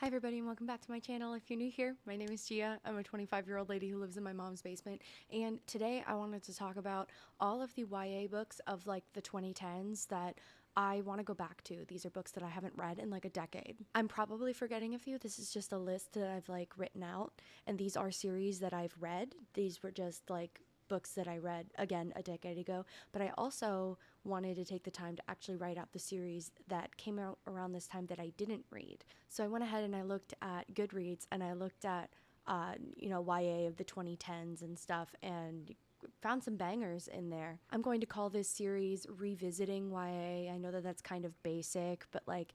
Hi everybody and welcome back to my channel. If you're new here, my name is Gia. I'm a 25-year-old lady who lives in my mom's basement, and today I wanted to talk about all of the YA books of like the 2010s that I want to go back to. These are books that I haven't read in like a decade. I'm probably forgetting a few. This is just a list that I've like written out, and these are series that I've read. These were just like books that I read again a decade ago, but I also wanted to take the time to actually write out the series that came out around this time that I didn't read. So I went ahead and I looked at Goodreads and I looked at YA of the 2010s and stuff, and found some bangers in there. I'm going to call this series Revisiting YA. I know that that's kind of basic, but like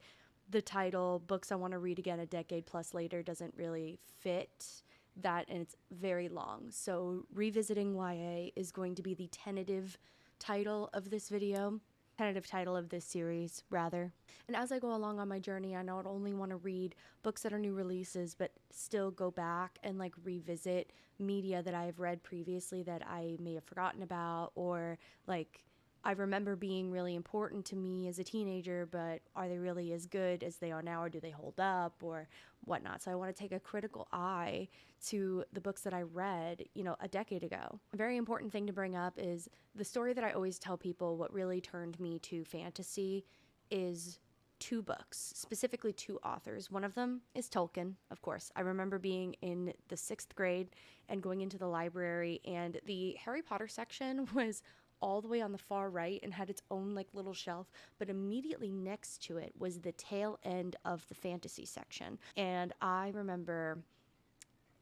the title, Books I Want to Read Again a Decade Plus Later, doesn't really fit that, and it's very long. So Revisiting YA is going to be the tentative title of this video. Tentative title of this series, rather. And as I go along on my journey, I not only want to read books that are new releases, but still go back and like revisit media that I've read previously that I may have forgotten about, or like I remember being really important to me as a teenager, but are they really as good as they are now, or do they hold up, or whatnot? So I want to take a critical eye to the books that I read, a decade ago. A very important thing to bring up is the story that I always tell people. What really turned me to fantasy is two books, specifically two authors. One of them is Tolkien, of course. I remember being in the 6th grade and going into the library, and the Harry Potter section was all the way on the far right and had its own like little shelf, but immediately next to it was the tail end of the fantasy section. And I remember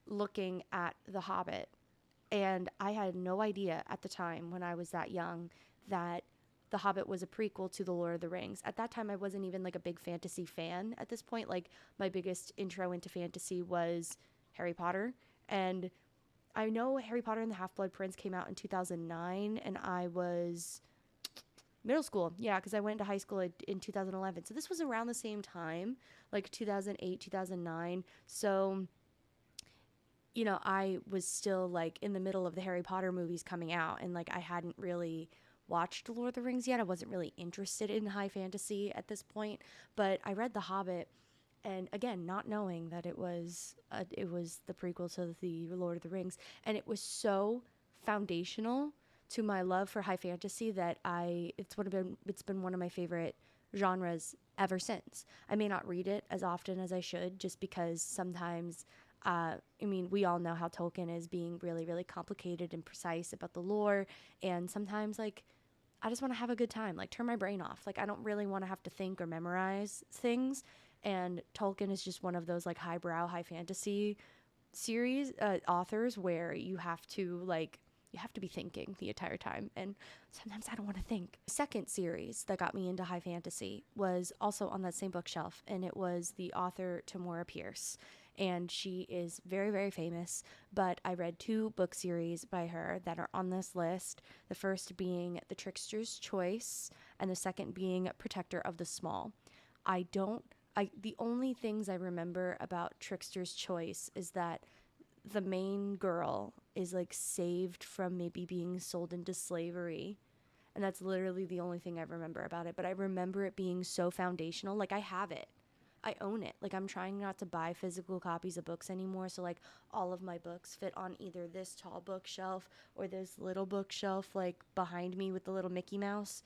looking at The Hobbit, and I had no idea at the time when I was that young that The Hobbit was a prequel to The Lord of the Rings. At that time, I wasn't even like a big fantasy fan at this point. Like, my biggest intro into fantasy was Harry Potter. And I know Harry Potter and the Half-Blood Prince came out in 2009, and I was middle school. Yeah, because I went to high school in 2011. So this was around the same time, like 2008, 2009. So I was still like in the middle of the Harry Potter movies coming out, and like I hadn't really watched Lord of the Rings yet. I wasn't really interested in high fantasy at this point, but I read The Hobbit, and again, not knowing that it was the prequel to the Lord of the Rings, and it was so foundational to my love for high fantasy that it's been one of my favorite genres ever since. I may not read it as often as I should, just because sometimes we all know how Tolkien is, being really, really complicated and precise about the lore. And sometimes, like, I just want to have a good time, like, turn my brain off. Like, I don't really want to have to think or memorize things. And Tolkien is just one of those, like, highbrow, high fantasy series authors where you have to be thinking the entire time, and sometimes I don't want to think. The second series that got me into high fantasy was also on that same bookshelf, and it was the author Tamora Pierce, and she is very, very famous, but I read two book series by her that are on this list. The first being The Trickster's Choice, and the second being Protector of the Small. The only things I remember about Trickster's Choice is that the main girl is like saved from maybe being sold into slavery. And that's literally the only thing I remember about it. But I remember it being so foundational. Like, I have it. I own it. Like, I'm trying not to buy physical copies of books anymore. So, like, all of my books fit on either this tall bookshelf or this little bookshelf, like, behind me with the little Mickey Mouse.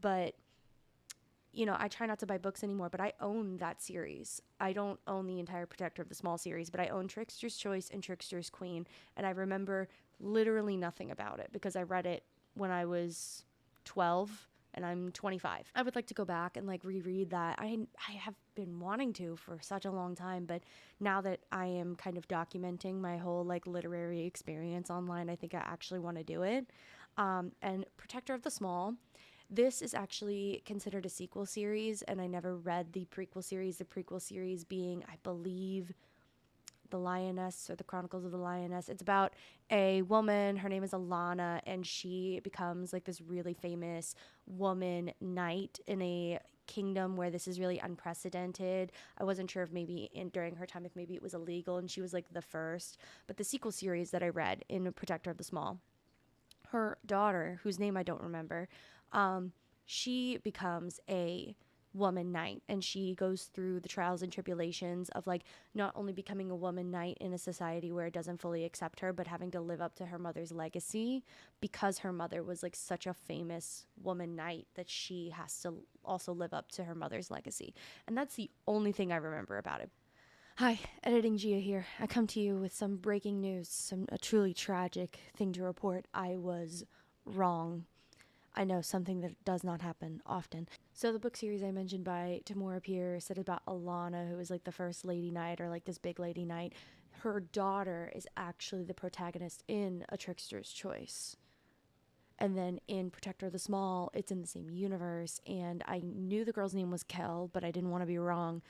But I try not to buy books anymore, but I own that series. I don't own the entire Protector of the Small series, but I own Trickster's Choice and Trickster's Queen. And I remember literally nothing about it because I read it when I was 12 and I'm 25. I would like to go back and like reread that. I have been wanting to for such a long time, but now that I am kind of documenting my whole like literary experience online, I think I actually want to do it. And Protector of the Small, this is actually considered a sequel series, and I never read the prequel series. The prequel series being, I believe, The Lioness, or The Chronicles of the Lioness. It's about a woman, her name is Alana, and she becomes like this really famous woman knight in a kingdom where this is really unprecedented. I wasn't sure if during her time, if maybe it was illegal, and she was like the first. But the sequel series that I read in Protector of the Small, her daughter, whose name I don't remember, she becomes a woman knight, and she goes through the trials and tribulations of like not only becoming a woman knight in a society where it doesn't fully accept her, but having to live up to her mother's legacy because her mother was like such a famous woman knight that she has to also live up to her mother's legacy. And that's the only thing I remember about it. Hi, editing Gia here. I come to you with some breaking news, a truly tragic thing to report. I was wrong. I know, something that does not happen often. So the book series I mentioned by Tamora Pierce said about Alana, who was like the first lady knight, or like this big lady knight. Her daughter is actually the protagonist in A Trickster's Choice. And then in Protector of the Small, it's in the same universe. And I knew the girl's name was Kel, but I didn't want to be wrong.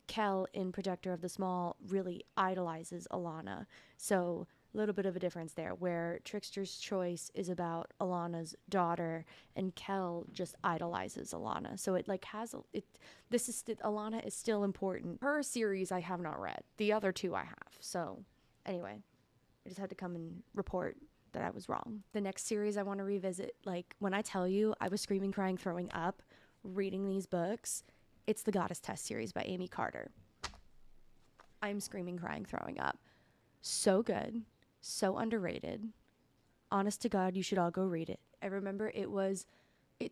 Kel in Protector of the Small really idolizes Alana. So a little bit of a difference there, where Trickster's Choice is about Alana's daughter and Kel just idolizes Alana. So it like has it. This is Alana is still important. Her series I have not read. The other two I have. So anyway, I just had to come and report that I was wrong. The next series I want to revisit, like when I tell you I was screaming, crying, throwing up reading these books, it's the Goddess Test series by Amy Carter. I'm screaming, crying, throwing up. So good. So underrated. Honest to God, you should all go read it. I remember it's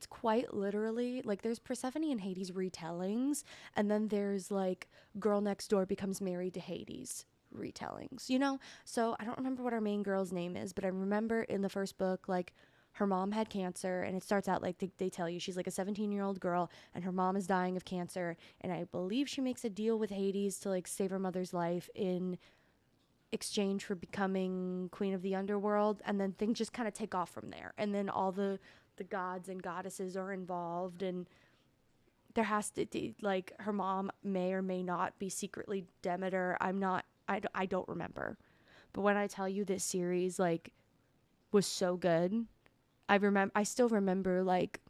quite literally, like there's Persephone and Hades retellings, and then there's like Girl Next Door becomes married to Hades retellings, you know? So I don't remember what our main girl's name is, but I remember in the first book, like her mom had cancer, and it starts out like they tell you she's like a 17-year-old girl and her mom is dying of cancer, and I believe she makes a deal with Hades to like save her mother's life in exchange for becoming queen of the underworld, and then things just kind of take off from there, and then all the gods and goddesses are involved, and there has to like her mom may or may not be secretly Demeter. I don't remember, but when I tell you this series like was so good, I still remember, like,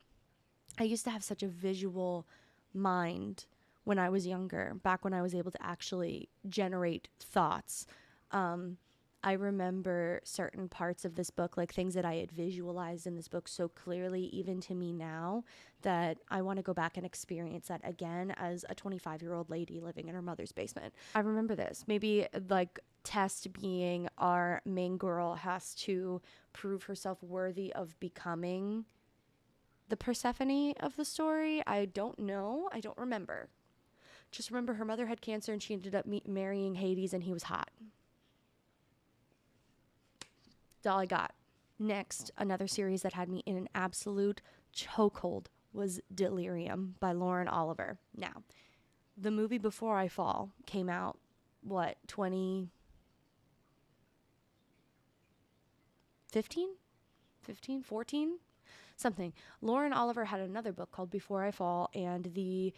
I used to have such a visual mind when I was younger, back when I was able to actually generate thoughts. I remember certain parts of this book, like things that I had visualized in this book so clearly, even to me now, that I want to go back and experience that again as a 25-year-old lady living in her mother's basement. I remember this. Maybe like Test being our main girl has to prove herself worthy of becoming the Persephone of the story. I don't know. I don't remember. Just remember her mother had cancer and she ended up marrying Hades, and he was hot. That's all I got. Next, another series that had me in an absolute chokehold was Delirium by Lauren Oliver. Now, the movie Before I Fall came out, 2015? 14? Something. Lauren Oliver had another book called Before I Fall, and the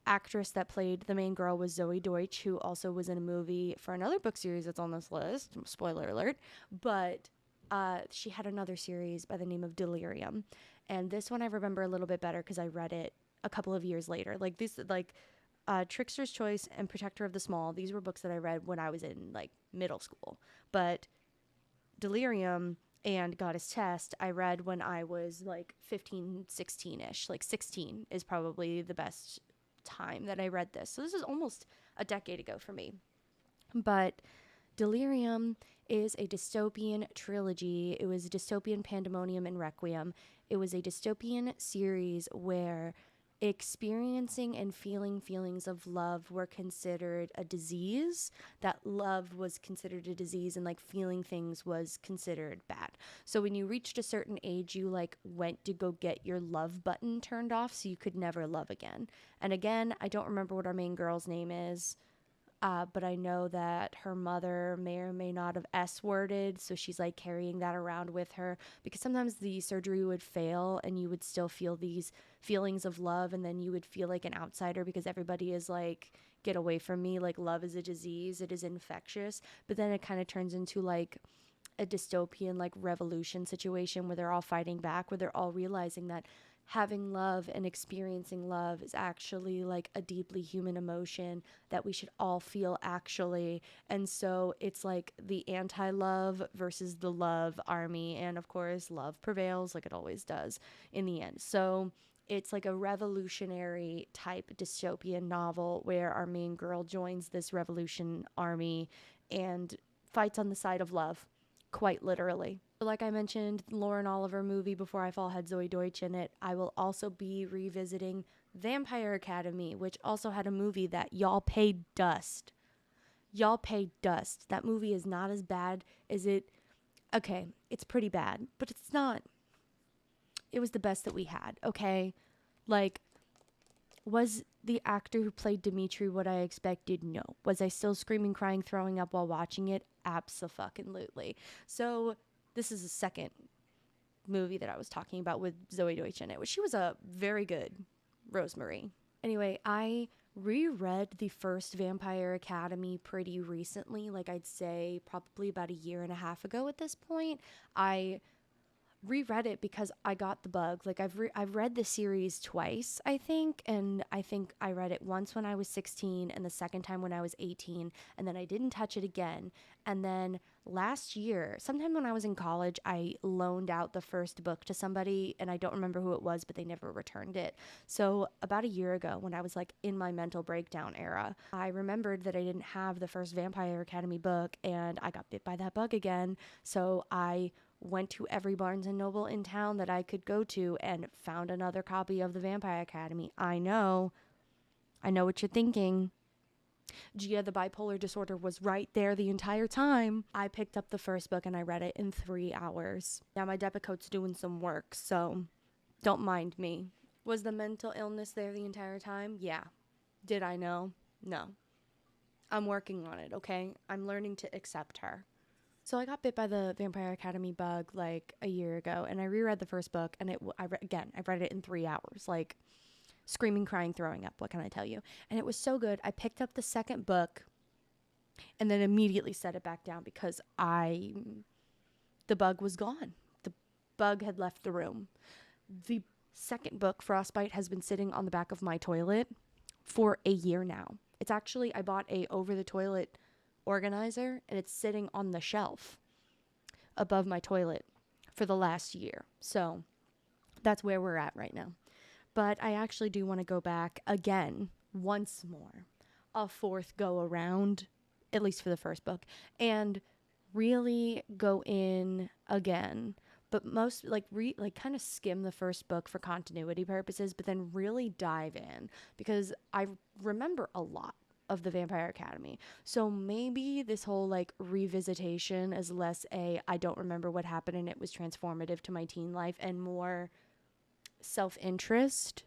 actress that played the main girl was Zoe Deutsch, who also was in a movie for another book series that's on this list. Spoiler alert. But she had another series by the name of Delirium. And this one I remember a little bit better because I read it a couple of years later. Like this, Trickster's Choice and Protector of the Small, these were books that I read when I was in like middle school. But Delirium and Goddess Test I read when I was like 15, 16-ish. Like 16 is probably the best time that I read this. So this is almost a decade ago for me. But Delirium is a dystopian trilogy. It was Dystopian Pandemonium and Requiem. It was a dystopian series where experiencing and feeling feelings of love were considered a disease, that love was considered a disease, and like feeling things was considered bad. So when you reached a certain age, you like went to go get your love button turned off so you could never love again. And again, I don't remember what our main girl's name is. But I know that her mother may or may not have S-worded, so she's like carrying that around with her, because sometimes the surgery would fail and you would still feel these feelings of love, and then you would feel like an outsider because everybody is like, get away from me, like love is a disease, it is infectious. But then it kind of turns into like a dystopian like revolution situation where they're all fighting back, where they're all realizing that having love and experiencing love is actually like a deeply human emotion that we should all feel actually. And so it's like the anti-love versus the love army, and of course love prevails like it always does in the end. So It's like a revolutionary type dystopian novel where our main girl joins this revolution army and fights on the side of love, quite literally. Like I mentioned, Lauren Oliver movie Before I Fall had Zoe Deutsch in it. I will also be revisiting Vampire Academy, which also had a movie that y'all paid dust. Y'all paid dust. That movie is not as bad as it. Okay, it's pretty bad, but it's not. It was the best that we had, okay? Like, was the actor who played Dimitri what I expected? No. Was I still screaming, crying, throwing up while watching it? Abso-fucking-lutely. So, this is the second movie that I was talking about with Zoe Deutsch in it, which she was a very good Rosemary. Anyway, I reread the first Vampire Academy pretty recently, like I'd say probably about a year and a half ago at this point. I reread it because I got the bug. Like I've read the series twice, I think, and I think I read it once when I was 16 and the second time when I was 18, and then I didn't touch it again. And then last year, sometime when I was in college, I loaned out the first book to somebody, and I don't remember who it was, but they never returned it. So about a year ago, when I was like in my mental breakdown era, I remembered that I didn't have the first Vampire Academy book, and I got bit by that bug again. So I went to every Barnes and Noble in town that I could go to and found another copy of the Vampire Academy. I know what you're thinking. Gia, the bipolar disorder was right there the entire time. I picked up the first book and I read it in 3 hours. Now my Depakote's doing some work, so don't mind me. Was the mental illness there the entire time? Yeah. Did I know? No. I'm working on it, okay? I'm learning to accept her. So I got bit by the Vampire Academy bug like a year ago, and I reread the first book, and I read it in 3 hours, like screaming, crying, throwing up. What can I tell you? And it was so good. I picked up the second book, and then immediately set it back down because the bug was gone. The bug had left the room. The second book, Frostbite, has been sitting on the back of my toilet for a year now. It's actually, I bought a over the toilet organizer, and it's sitting on the shelf above my toilet for the last year. So that's where we're at right now. But I actually do want to go back again, once more, a fourth go around, at least for the first book, and really go in again. But most kind of skim the first book for continuity purposes, but then really dive in because I remember a lot of the Vampire Academy. So maybe this whole like revisitation is less I don't remember what happened and it was transformative to my teen life and more self-interest.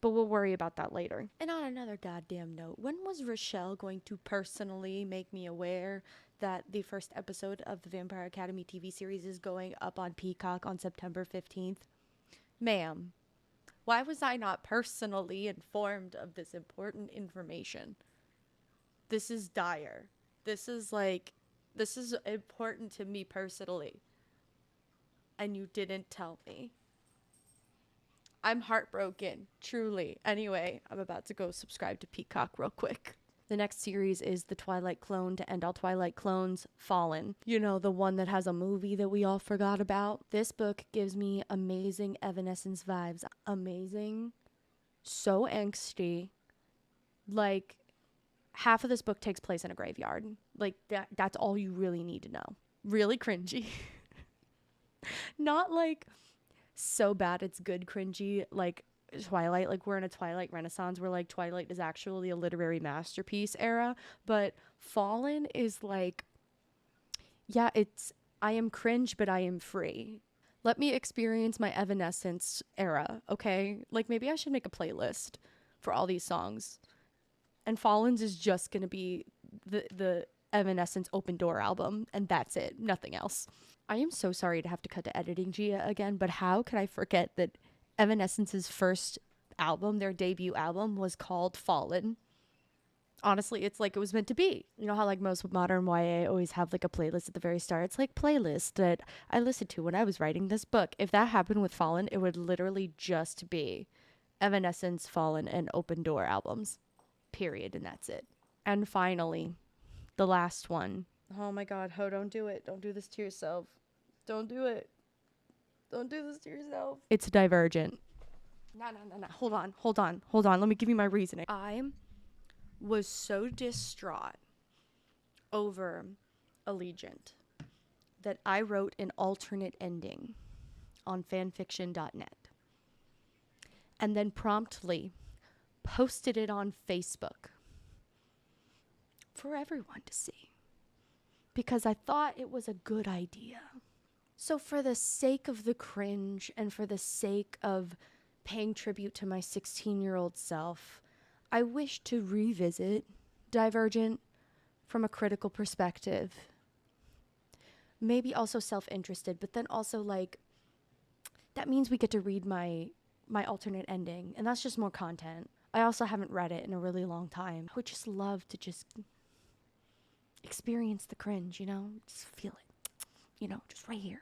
But we'll worry about that later. And on another goddamn note, when was Rochelle going to personally make me aware that the first episode of the Vampire Academy TV series is going up on Peacock on September 15th? Ma'am, why was I not personally informed of this important information? This is dire. This is important to me personally. And you didn't tell me. I'm heartbroken, truly. Anyway, I'm about to go subscribe to Peacock real quick. The next series is The Twilight Clone to end all Twilight clones, Fallen. You know, the one that has a movie that we all forgot about. This book gives me amazing Evanescence vibes. Amazing. So angsty. Like, half of this book takes place in a graveyard. Like, that's all you really need to know. Really cringy. Not like so bad it's good cringy, like Twilight. Like, we're in a Twilight renaissance where like Twilight is actually a literary masterpiece era, but Fallen is like, yeah, it's, I am cringe, but I am free. Let me experience my Evanescence era, okay? Like, maybe I should make a playlist for all these songs. And Fallen's is just gonna be the Evanescence Open Door album, and that's it. Nothing else. I am so sorry to have to cut to editing, Gia, again, but how could I forget that Evanescence's first album, their debut album, was called Fallen? Honestly, it's like it was meant to be. You know how like most modern YA always have like a playlist at the very start? It's like playlist that I listened to when I was writing this book. If that happened with Fallen, it would literally just be Evanescence, Fallen, and Open Door albums. Period, and that's it. And finally, the last one. Oh my god, Ho, don't do it. Don't do this to yourself. Don't do it. Don't do this to yourself. It's Divergent. No. Hold on. Let me give you my reasoning. I was so distraught over Allegiant that I wrote an alternate ending on fanfiction.net and then promptly posted it on Facebook for everyone to see because I thought it was a good idea. So for the sake of the cringe and for the sake of paying tribute to my 16-year-old self, I wish to revisit Divergent from a critical perspective. Maybe also self-interested, but then also like that means we get to read my alternate ending, and that's just more content. I also haven't read it in a really long time. I would just love to just experience the cringe, just feel it, just right here.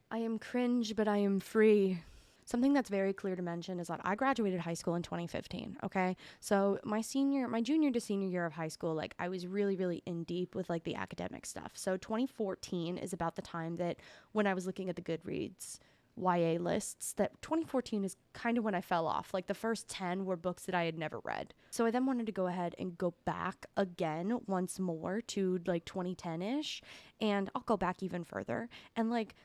I am cringe, but I am free. Something that's very clear to mention is that I graduated high school in 2015, okay? So my junior to senior year of high school, like I was really, really in deep with like the academic stuff. So 2014 is about the time that when I was looking at the Goodreads YA lists, that 2014 is kind of when I fell off. Like the first 10 were books that I had never read. So I then wanted to go ahead and go back again once more to like 2010-ish, and I'll go back even further and like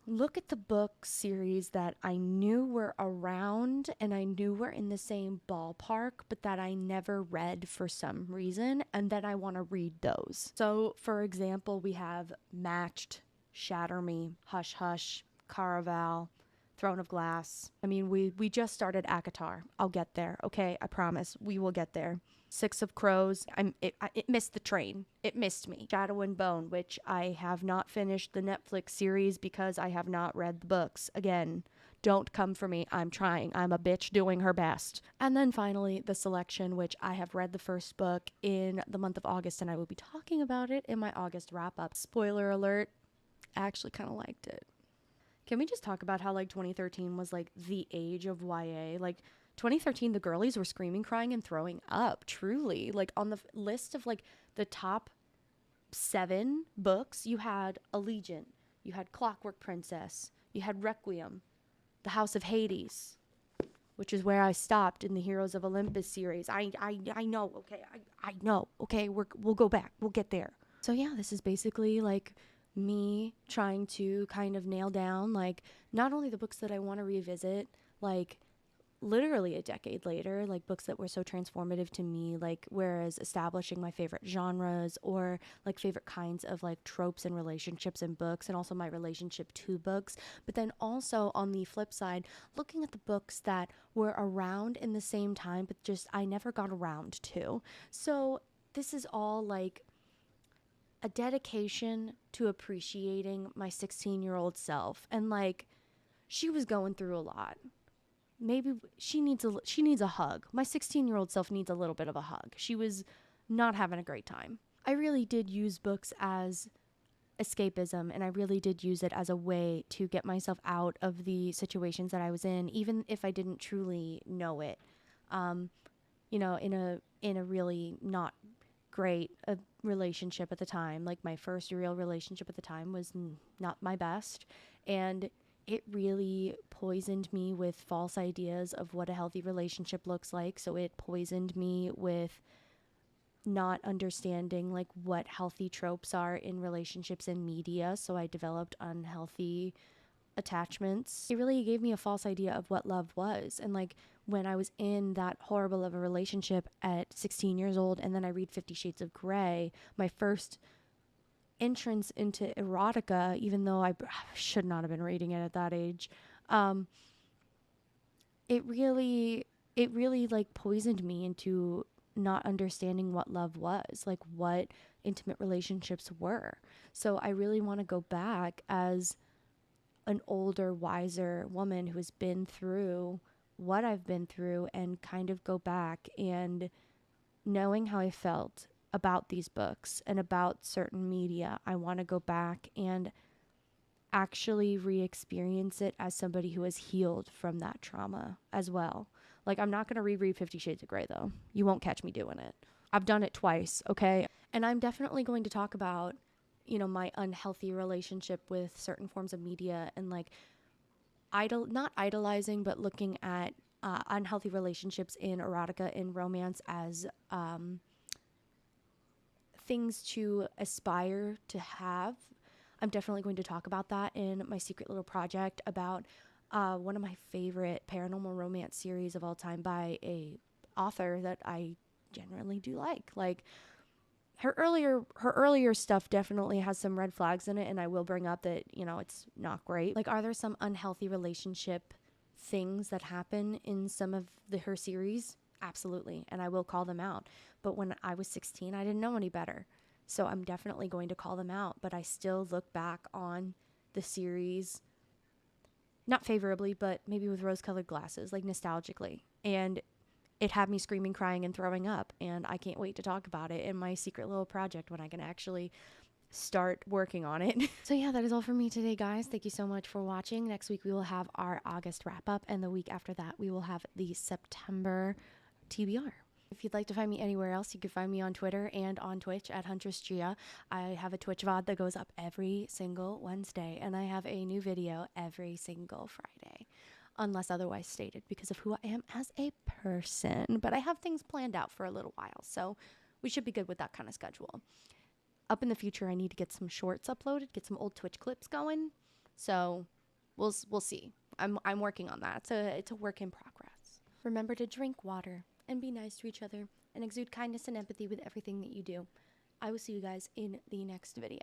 look at the book series that I knew were around and I knew were in the same ballpark, but that I never read for some reason, and then I want to read those. So, for example, we have Matched, Shatter Me, Hush Hush, Caraval, Throne of Glass. I mean, we just started ACOTAR. I'll get there, okay? I promise. We will get there. Six of Crows. It missed the train. It missed me. Shadow and Bone, which I have not finished the Netflix series because I have not read the books. Again, don't come for me. I'm trying. I'm a bitch doing her best. And then finally, The Selection, which I have read the first book in the month of August, and I will be talking about it in my August wrap-up. Spoiler alert, I actually kind of liked it. Can we just talk about how, like, 2013 was, like, the age of YA? Like, 2013, the girlies were screaming, crying, and throwing up, truly. Like, on the list of, like, the top 7 books, you had Allegiant, you had Clockwork Princess, you had Requiem, The House of Hades, which is where I stopped in the Heroes of Olympus series. I know, okay? I know, okay? We'll go back. We'll get there. So, yeah, this is basically, like, me trying to kind of nail down, like, not only the books that I want to revisit, like, literally a decade later, like books that were so transformative to me, like whereas establishing my favorite genres or like favorite kinds of like tropes and relationships in books, and also my relationship to books, but then also on the flip side, looking at the books that were around in the same time but just I never got around to. So this is all like a dedication to appreciating my 16-year-old self, and like she was going through a lot. Maybe she needs a hug. My 16-year-old self needs a little bit of a hug. She was not having a great time. I really did use books as escapism, and I really did use it as a way to get myself out of the situations that I was in, even if I didn't truly know it. In a really not great relationship at the time. Like my first real relationship at the time was not my best, and it really poisoned me with false ideas of what a healthy relationship looks like. So it poisoned me with not understanding like what healthy tropes are in relationships and media. So I developed unhealthy attachments. It really gave me a false idea of what love was. And like when I was in that horrible of a relationship at 16 years old, and then I read 50 Shades of Grey, my first entrance into erotica, even though I should not have been reading it at that age, it really like poisoned me into not understanding what love was, like what intimate relationships were. So I really want to go back as an older, wiser woman who has been through what I've been through, and kind of go back and knowing how I felt about these books and about certain media. I want to go back and actually re-experience it as somebody who has healed from that trauma as well. Like, I'm not going to reread 50 Shades of Grey, though. You won't catch me doing it. I've done it twice, okay? And I'm definitely going to talk about, my unhealthy relationship with certain forms of media, and like not idolizing, but looking at unhealthy relationships in erotica and romance as things to aspire to have. I'm definitely going to talk about that in my secret little project about one of my favorite paranormal romance series of all time by a author that I generally do like. Like her earlier stuff definitely has some red flags in it, and I will bring up that, you know, it's not great. Like, are there some unhealthy relationship things that happen in some of her series? Absolutely, and I will call them out. But when I was 16, I didn't know any better. So I'm definitely going to call them out, but I still look back on the series not favorably, but maybe with rose-colored glasses, like nostalgically. And it had me screaming, crying, and throwing up. And I can't wait to talk about it in my secret little project when I can actually start working on it. So yeah, that is all for me today, guys. Thank you so much for watching. Next week we will have our August wrap up, and the week after that we will have the September TBR. If you'd like to find me anywhere else, you can find me on Twitter and on Twitch at Huntress Gia. I have a Twitch VOD that goes up every single Wednesday, and I have a new video every single Friday, unless otherwise stated, because of who I am as a person. But I have things planned out for a little while, so we should be good with that kind of schedule. Up in the future, I need to get some shorts uploaded, get some old Twitch clips going. So we'll see. I'm working on that. It's a work in progress. Remember to drink water and be nice to each other and exude kindness and empathy with everything that you do. I will see you guys in the next video.